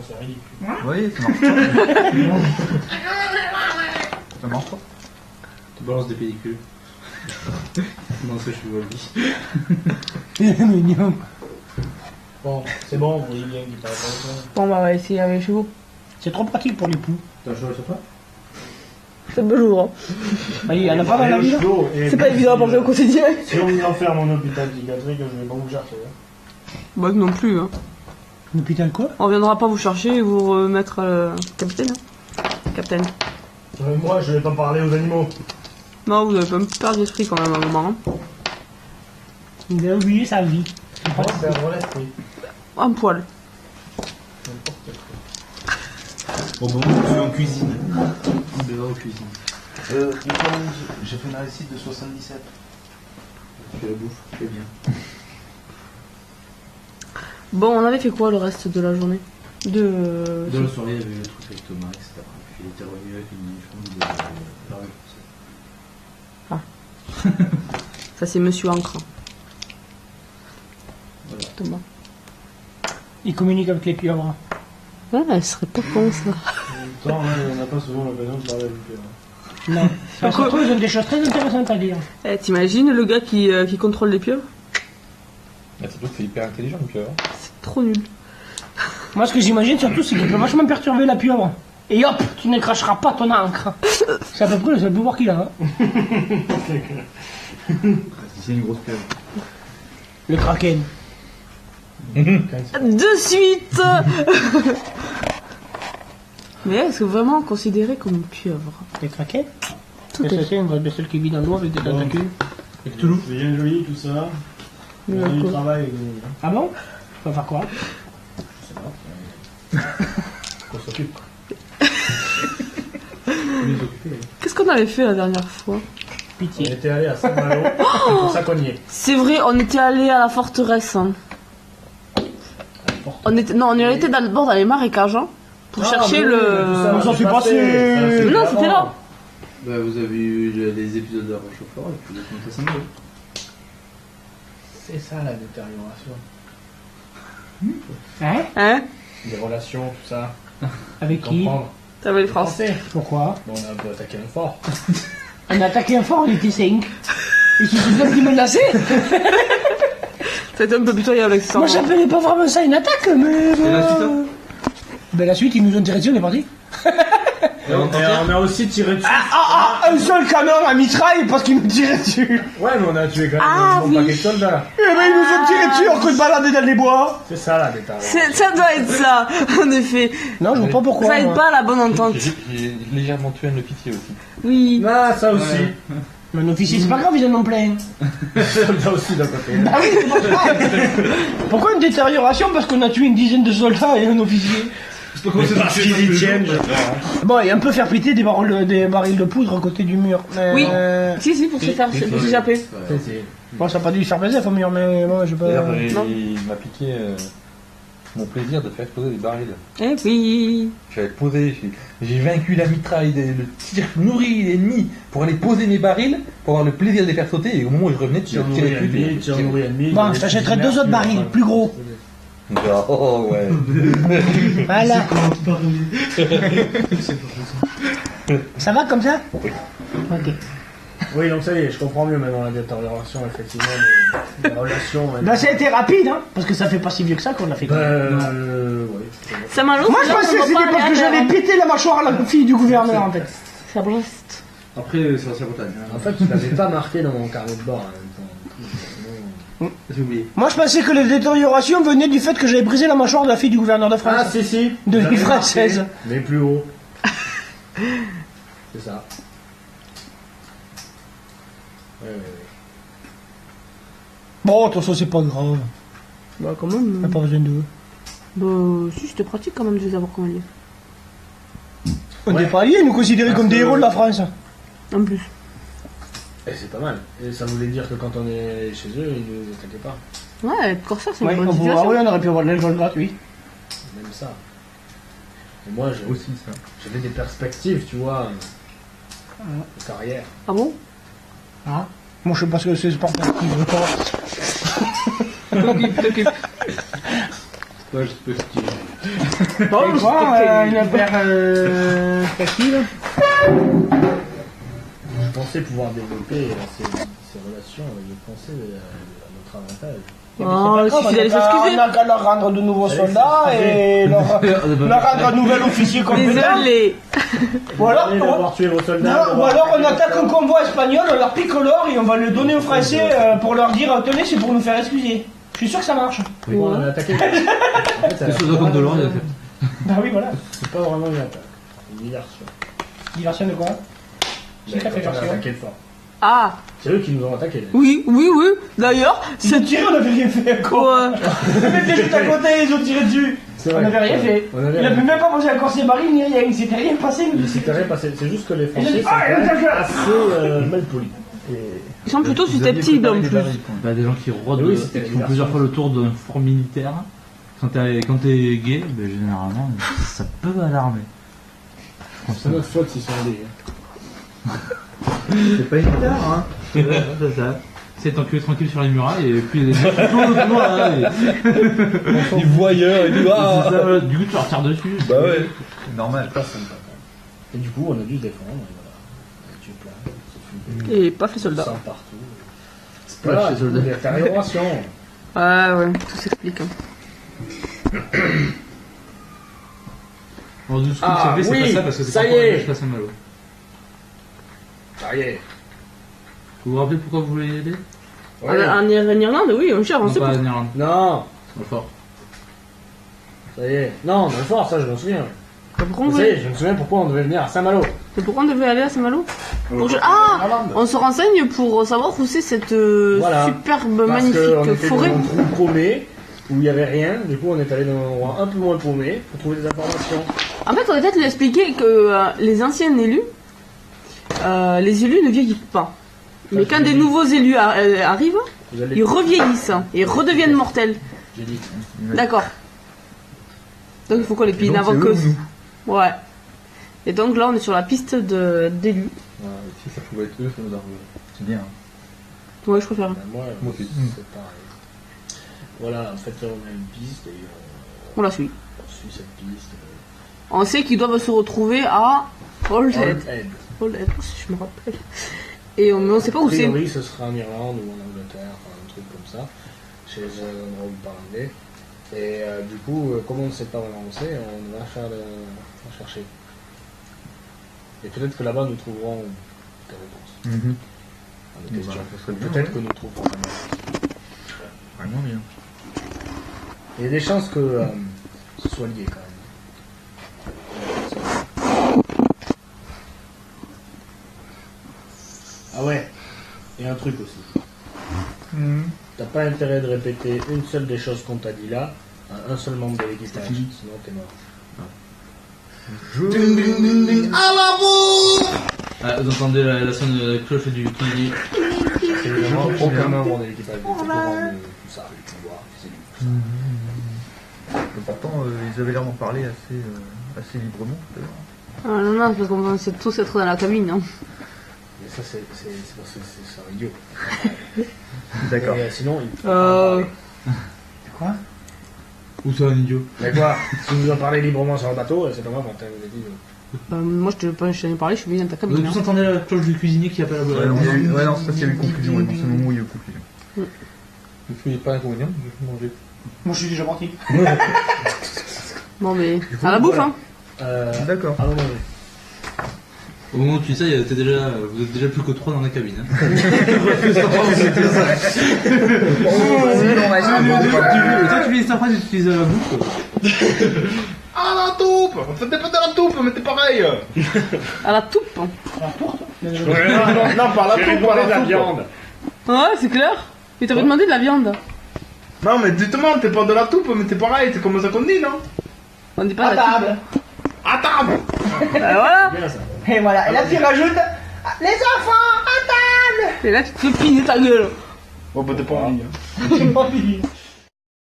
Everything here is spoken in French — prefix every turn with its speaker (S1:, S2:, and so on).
S1: c'est ridicule.
S2: Oui, ça marche pas. Ça marche pas.
S3: Tu balances des pellicules. Dans ce cheveu à lui.
S4: Il est mignon.
S1: Bon, c'est bon, vous voyez bien qu'il parle pas ça.
S5: Bon, bah, on va essayer avec les chevaux.
S4: C'est trop pratique pour les poux.
S3: T'as un cheval sur toi?
S5: C'est beau jour. Hein.
S4: Il y en a pas dans la ville.
S5: C'est pas évident à penser au quotidien.
S1: Si on vous enferme en hôpital psychiatrique, je vais pas vous chercher. Hein.
S5: Bah, non plus. Hein.
S4: L'hôpital quoi?
S5: On viendra pas vous chercher et vous remettre capitaine. Hein. Capitaine.
S1: Moi, je vais pas parler aux animaux.
S5: Non, vous avez pas me perdre d'esprit quand même à un moment. Hein.
S4: Il a oublié sa vie.
S1: Moi, c'est un relais, oui.
S5: Un poil.
S3: Au moment où tu es en cuisine. Il va en cuisine.
S2: J'ai fait une réussite de 77.
S3: Tu fais la bouffe, c'est bien.
S5: Bon, on avait fait quoi le reste de la journée?
S3: Dans la soirée, il y avait le truc avec Thomas, etc. Puis il était revenu avec une chambre de
S5: Ça, c'est Monsieur Ancre.
S3: Voilà.
S5: Thomas.
S4: Il communique avec les pieuvres.
S5: Ouais, elle serait pas con ça.
S1: En même temps, on n'a pas souvent l'occasion de parler avec eux.
S4: Non. Surtout, ils ont des choses très intéressantes à dire.
S5: Eh, t'imagines le gars qui contrôle les pieuvres?
S6: Mais surtout que c'est hyper intelligent le pieuvre.
S5: C'est trop nul.
S4: Moi, ce que j'imagine surtout, c'est qu'il peut vachement perturber la pieuvre. Et hop, tu ne cracheras pas ton encre. C'est à peu près le seul pouvoir qu'il a. Hein.
S3: C'est une grosse pieuvre.
S4: Le kraken.
S5: De suite. Mais est-ce que vraiment considéré comme une pieuvre?
S4: Les kraken?
S5: Tout
S4: C'est
S5: est
S4: une vraie bestiole qui vit dans l'eau avec des tentacules.
S1: Avec Toulouse. C'est bien joli tout ça. On a du travail.
S4: Ah bon? Tu vas faire quoi?
S1: Qu'on s'occupe.
S5: Qu'est-ce qu'on avait fait la dernière fois?
S1: On
S4: Pitié.
S1: était allé à Saint-Malo. C'est pour ça qu'on y est.
S5: C'est vrai, on était allé à la forteresse. Hein. On était d'abord dans les marécages hein, pour chercher le.
S4: Ça s'est passé.
S5: Non, c'était là.
S3: Bah, vous avez eu les épisodes de la Roche au Fort et puis vous êtes monté à Saint-Malo.
S1: C'est ça la détérioration.
S4: Hein?
S5: Hein?
S1: Des relations, tout ça.
S4: Avec qui?
S1: Comprendre.
S5: T'avais les Français.
S1: Français.
S4: Pourquoi?
S1: Bon, on a un peu attaqué un fort.
S4: On a attaqué un fort, on était 5. Et qui se qui menaçait?
S5: C'était un peu pitoyable avec ça.
S4: Moi, j'appelais pas vraiment ça une attaque, mais.
S3: Et la suite, hein?
S4: Ben, la suite, ils nous ont tiré dessus, on est parti.
S1: Et on a aussi tiré dessus.
S4: Un seul canon à mitraille parce qu'ils nous tiraient dessus.
S1: Ouais, mais on a tué quand même
S5: Ah,
S1: un bon
S5: oui.
S1: paquet de soldats.
S4: Eh ben, ils nous ont tiré dessus en train de balader dans les bois.
S1: C'est ça la détérioration.
S5: Ça doit être ça, en effet.
S4: Non, je vois pas pourquoi.
S5: Ça aide
S4: moi.
S5: pas à la bonne entente.
S6: J'ai légèrement tué un officier aussi.
S5: Oui.
S1: Ah, ça aussi.
S4: Mais un officier, c'est pas grave, ils en ont plein.
S1: Soldats aussi d'un côté.
S4: Ah oui, c'est pour ça. Pourquoi une détérioration? Parce qu'on a tué une dizaine de soldats et un officier.
S1: Parce qu'ils y tiennent, je crois.
S4: Bon, et un peu faire péter des barils de poudre à côté du mur.
S5: Oui. Si, pour s'échapper.
S4: Bon, ça n'a pas dû faire plaisir au mur, mais bon, je sais
S6: D'ailleurs,
S4: pas.
S6: il m'a piqué mon plaisir de faire exploser des barils.
S5: Eh oui.
S6: J'avais posé, j'ai vaincu la mitraille, le tir nourri l'ennemi pour aller poser mes barils, pour avoir le plaisir de les faire sauter, et au moment où je revenais, tu
S1: Tir
S6: tirais
S1: nourri
S6: plus.
S1: ennemi, tir nourri ennemi.
S4: Bon, je t'achèterai 2 autres barils, plus gros.
S6: Oh ouais.
S4: Voilà. Ça va comme ça?
S6: Oui.
S4: Ok.
S1: Oui, donc ça y est, je comprends mieux maintenant la détérioration, effectivement, des relations.
S4: Bah, ça a été rapide, hein, parce que ça fait pas si vieux que ça qu'on l'a fait.
S1: ouais.
S5: Saint-Malo,
S4: Moi, je pensais que c'était parce que j'avais pété la mâchoire à la fille du gouverneur, en fait.
S5: Ça Brest.
S3: Après, c'est la Bretagne.
S1: En fait, je l'avais pas marqué dans mon carnet de bord en même temps.
S3: J'ai oublié.
S4: Moi, je pensais que les détériorations venaient du fait que j'avais brisé la mâchoire de la fille du gouverneur de France.
S1: Ah, si.
S4: De
S1: J'avais
S4: française.
S1: marqué, mais plus haut. C'est ça. Ouais.
S4: Bon, de toute façon, c'est pas grave.
S5: Bah, quand
S4: On
S5: même.
S4: n'a pas besoin d'eux.
S5: Bah, si, c'était pratique quand même de les avoir comment lire.
S4: On
S1: Ouais.
S4: n'est pas alliés, nous considérer
S1: Parce
S4: comme des
S1: que-
S4: héros de la France.
S5: En plus.
S1: Et c'est pas mal. Et ça voulait dire que quand on est chez eux, ils ne nous attaquaient pas.
S5: Ouais, être corsaire, c'est
S4: Ouais,
S5: une bonne
S4: ah
S5: situation.
S4: oui, on aurait pu avoir de l'alcool gratuit.
S1: Même ça. Et moi,
S3: Aussi, ça.
S1: j'avais des perspectives, tu vois, de carrière.
S5: Ah bon?
S4: Ah. Moi, je sais pas ce que c'est sportif. Je veux pas.
S5: T'occupe.
S3: Ouais, je peux que tu...
S4: Et quoi, une paire facile.
S1: Je pensais pouvoir développer ces relations avec les Français à notre avantage.
S5: Oh, il suffit d'aller s'excuser.
S4: On a qu'à leur rendre de nouveaux soldats et leur rendre un nouvel officier compétent.
S5: Désolé.
S4: Ou alors,
S1: Désolé d'avoir tué vos soldats.
S4: non, ou alors on attaque un convoi espagnol, on leur pique l'or et on va le donner aux Français pour leur dire tenez, c'est pour nous faire excuser. Je suis sûr que ça marche.
S1: Mais bon, on a attaqué. En fait,
S3: C'est sous le compte de l'or, il a fait.
S4: Bah oui, voilà.
S1: c'est pas vraiment une attaque. C'est une diversion.
S4: Diversion de quoi? C'est
S1: Quand
S4: pas fait
S1: on a
S4: version.
S1: attaqué le fort.
S5: Ah,
S1: C'est eux qui nous ont attaqués.
S5: oui. D'ailleurs,
S4: Ils ont tiré, on n'avait rien fait quoi.
S5: Ouais.
S4: On était juste à côté, ils ont tiré dessus.
S1: C'est
S4: On
S1: vrai.
S4: n'avait rien fait.
S1: On avait
S4: Il
S1: rien
S4: avait même pas pensé à corser Marie ni rien, il s'était rien passé.
S1: Il s'était rien passé. C'est juste que les
S4: Et
S1: Français
S4: j'ai dit,
S1: sont
S4: ah,
S1: quand même
S4: il y a
S1: assez mal polis. Et
S5: Ils sont plutôt
S2: Vous aviez
S5: susceptibles en
S2: préparé des
S5: plus.
S2: barils, quoi.
S3: Bah, des gens qui rôdent,
S1: Oui, c'était
S3: qui font
S1: bizarre.
S3: plusieurs fois le tour d'un fort militaire. Quand t'es gay, bah, généralement, ça peut alarmer.
S1: c'est notre faute s'ils sont des.
S2: C'est pas une guitare, hein.
S3: C'est ça. C'est t'enculer tranquille sur les murailles et puis les gens qui tournent autour de moi, là, et-
S6: Du voyeur et du.
S3: c'est ça, du coup tu leur tires dessus.
S2: Bah ouais, c'est normal.
S1: Pas sympa. Et du coup, on a dû se défendre. Et voilà. On a tué plein. C'est fou.
S5: Et paf les soldats.
S1: Sang partout.
S3: Pas
S1: Voilà,
S3: chez soldats.
S1: détérioration.
S5: Ouais, tout s'explique. Hein.
S3: Bon, de ce que
S1: Ah,
S3: vous savez, c'est
S1: oui,
S3: pas ça parce que c'est
S1: ça
S3: pas
S1: y
S3: encore
S1: est.
S3: que je fasse un malo.
S1: Ça y est.
S3: Vous vous rappelez pourquoi vous voulez y aller?
S1: Ouais.
S5: En Irlande, oui, on cherche, on
S3: Non,
S5: sait
S3: pas
S5: pas.
S3: en Irlande.
S1: Non,
S3: Au fort.
S1: ça y est. Non, mais fort, ça je me souviens.
S5: Pourquoi on
S1: Ça y est, je me souviens pourquoi on devait venir à Saint-Malo.
S5: C'est pourquoi on devait aller à Saint-Malo Ah,
S1: Irlande.
S5: on se renseigne pour savoir où c'est cette
S1: Voilà.
S5: superbe,
S1: Parce qu'on
S5: magnifique
S1: était
S5: forêt.
S1: dans un trou paumé où il n'y avait rien. Du coup, on est allé dans un endroit un peu moins paumé pour trouver des informations.
S5: En fait, on va peut-être lui expliquer que les anciens élus, les élus ne vieillissent pas. Mais quand des nouveaux élus arrivent,
S1: Vous allez...
S5: ils revieillissent et redeviennent mortels.
S1: J'ai dit.
S5: D'accord. Donc il faut qu'on les pille
S2: Donc,
S5: avant
S2: c'est
S5: que...
S2: eux ou nous
S5: Ouais. Et donc là, on est sur la piste d'élus.
S2: Ouais, si ça pouvait être eux, ça nous arrive. C'est bien.
S5: Ouais, je préfère.
S1: Ben, moi,
S2: Moi aussi.
S1: c'est pareil. Voilà, en fait, là, on a une piste et
S5: On la suit.
S1: on suit cette piste.
S5: On sait qu'ils doivent se retrouver à Old Head.
S1: Head.
S5: Old Head, je me rappelle. Et mais on sait pas où
S1: A
S5: c'est.
S1: priori, ce sera en Irlande ou en Angleterre, enfin, un truc comme ça, chez les endroits où on parle anglais. Et du coup, comme on ne sait pas vraiment où c'est, on va chercher. Et peut-être que là-bas, nous trouverons des réponses
S2: Mhm.
S1: à nos
S2: Bah,
S1: questions.
S2: ça serait bien,
S1: Peut-être
S2: ouais.
S1: que nous trouverons vraiment.
S2: Vraiment bien.
S1: Il y a des chances que ce soit lié quand même. Ah ouais, et un truc aussi. T'as pas intérêt de répéter une seule des choses qu'on t'a dit là à un seul membre de l'équipage, sinon t'es mort.
S3: Ah, vous entendez la sonne de la cloche du qui
S1: C'est vraiment aucun membre de l'équipage n'était au courant de tout ça, le pouvoir, c'est lui, tout ça.
S2: Et pourtant, ils avaient l'air d'en parler assez librement tout à l'heure.
S5: Ah non, non, parce qu'on va tous être dans la cabine. Hein.
S1: Mais ça, c'est parce que c'est un idiot.
S2: D'accord.
S1: Et, sinon, il faut
S5: Euh.
S1: pas en parler.
S3: Ou c'est un idiot?
S1: Mais quoi, si vous en parlez librement sur le bateau, c'est pas grave, quand vous avez dit.
S5: Moi, je t'en ai parlé, je suis venu dans ta
S3: Vous
S5: cabine.
S3: tous
S5: Hein.
S3: entendez la cloche du cuisinier qui appelle à
S2: Ouais, non, ouais, non, c'est parce qu'il y avait confusion. Ouais, dans ce moment où il y a eu confusion.
S6: Je suis pas inconvénient, je vais manger.
S4: Moi, je suis déjà parti.
S5: Bon, mais à la bouffe, hein.
S2: D'accord.
S1: Allons manger.
S3: Au moment où tu dis ça, vous êtes déjà plus que 3 dans la cabine. Hein. Et toi, tu lis cette phrase et tu utilises la bouffe.
S6: Ah la taupe! C'était pas de la taupe, mais t'es pareil!
S5: À la toupe. Hein.
S6: Non, par la
S1: J'ai
S6: taupe, par
S1: demandé de la
S6: la viande!
S1: viande.
S5: Ouais, c'est clair. Il t'avait demandé de la viande.
S6: Non, mais justement, t'es pas de la taupe, mais t'es pareil, c'est comme ça qu'on dit, non?
S5: On dit pas
S4: À
S5: la toupe.
S4: table.
S6: À table!
S5: Bah voilà.
S1: Bien ça.
S4: Et voilà, et là, tu rajoutes les enfants à table.
S5: Et là, tu te fais piner ta gueule.
S6: Oh, bah t'es pas envie.
S4: J'ai pas fini.